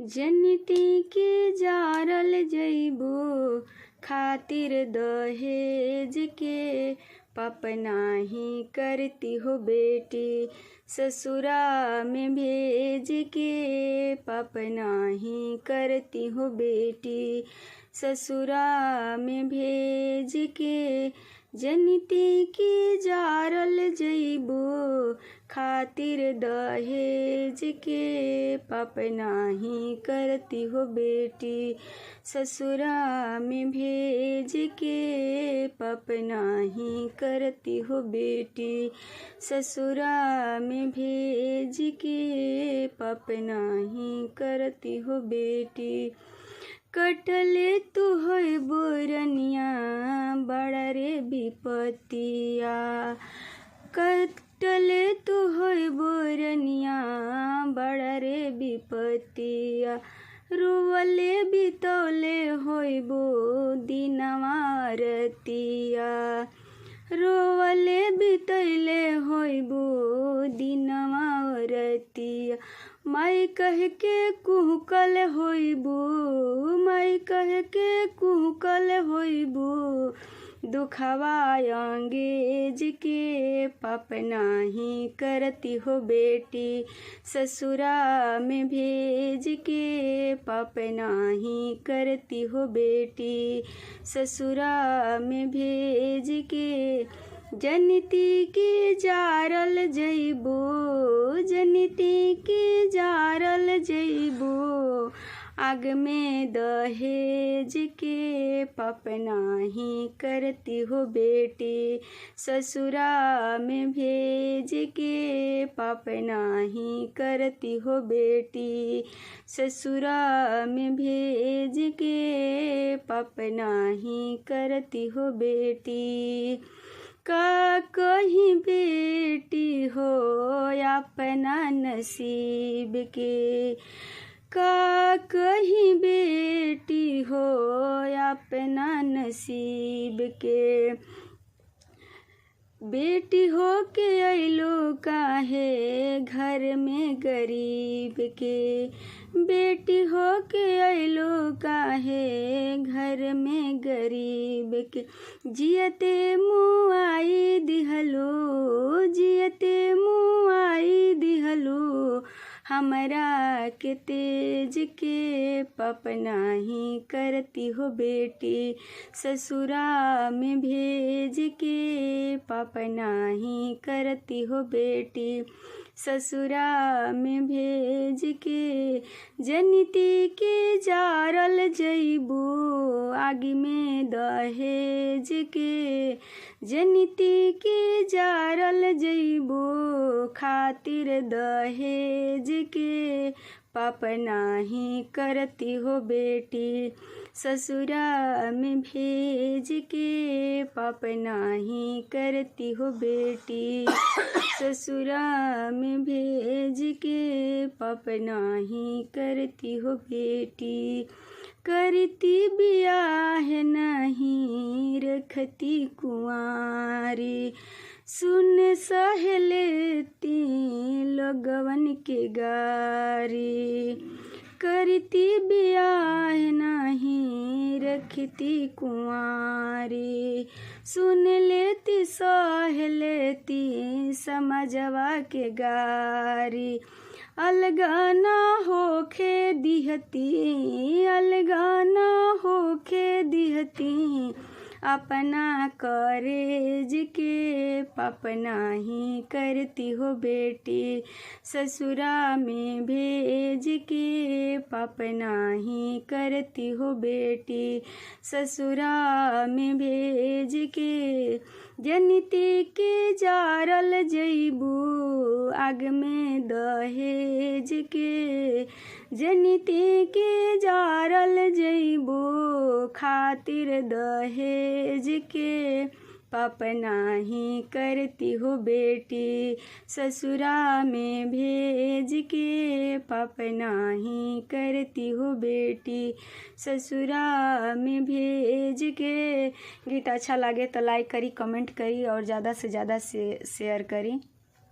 जनिती के जारल जइबो खातिर दहेज के पाप नाही करती हो बेटी, ससुरा में भेज के पाप नाही करती हो बेटी, ससुरा में भेज के। जनिती की जारल जइबो खातिर दहेज के पाप नाही करती हो बेटी, ससुरा में भेज के पाप नाही करती हो बेटी, ससुरा में भेज के पाप नाही करती हो बेटी। कटले तू होय बोरनिया बड़ा रे विपतिया, कटले तू होय बोरनिया बड़ा रे विपतिया, रुवले बितौले होइबो दिनवा रतिया, रोवले बितैले होइबो दिनवा रतिया। माई कह के कुहकल होइबो, माई कह के कुहकल होइबो, दुखवा अंगेज के पाप नाही करती हो बेटी, ससुरा में भेज के पाप नाही करती हो बेटी, ससुरा में भेज के। जनिती की जारल जइबो, जनिती की जारल जइबो, आग में दहेज के पाप नाही करती हो बेटी, ससुरा में भेज के पाप नाही करती हो बेटी, ससुरा में भेज के पाप नाही करती हो बेटी। का कहीं बेटी हो अपना नसीब के, का कहीं बेटी हो अपना नसीब के, बेटी हो के अइलो काहे घर में गरीब के, बेटी हो के अइलो काहे घर में गरीब के। जियते मुआई दिहलो, जियते मुआई दिहलो, हमरा के तेज के पाप नाही करती हो बेटी, ससुरा में भेज के पाप नाही करती हो बेटी, ससुरा में भेज के। जनिती के जारल जइबो आग में दहेज के, जनिती के जारल जइबो खातिर दहेज के पाप नाही करती हो बेटी, ससुरा में भेज के पाप नाही करती हो बेटी, ससुरा में भेज के पाप नाही करती हो बेटी। करती बियाह नहीं रखती कुंवारी, सुन सहेलेती लोगवन के गारी, करती बियाह नहीं रखती कुंवारी, सुन लेती सह लेती समझवा के गारी। अलगा ना होखे दिहती, अलगा ना होखे दिहती, अपना करेज के पाप नाही करती हो बेटी, ससुरा में भेज के पाप नाही करती हो बेटी, ससुरा में भेज के। जनिती के जारल जइबो आग में दहेज के, जनिती के जारल जइबो खातिर दहेज के पाप नाही करती हो बेटी, ससुरा में भेज के पाप नाही करती हो बेटी, ससुरा में भेज के। गीत अच्छा लगे तो लाइक करी, कमेंट करी और ज़्यादा से ज़्यादा शेयर करी।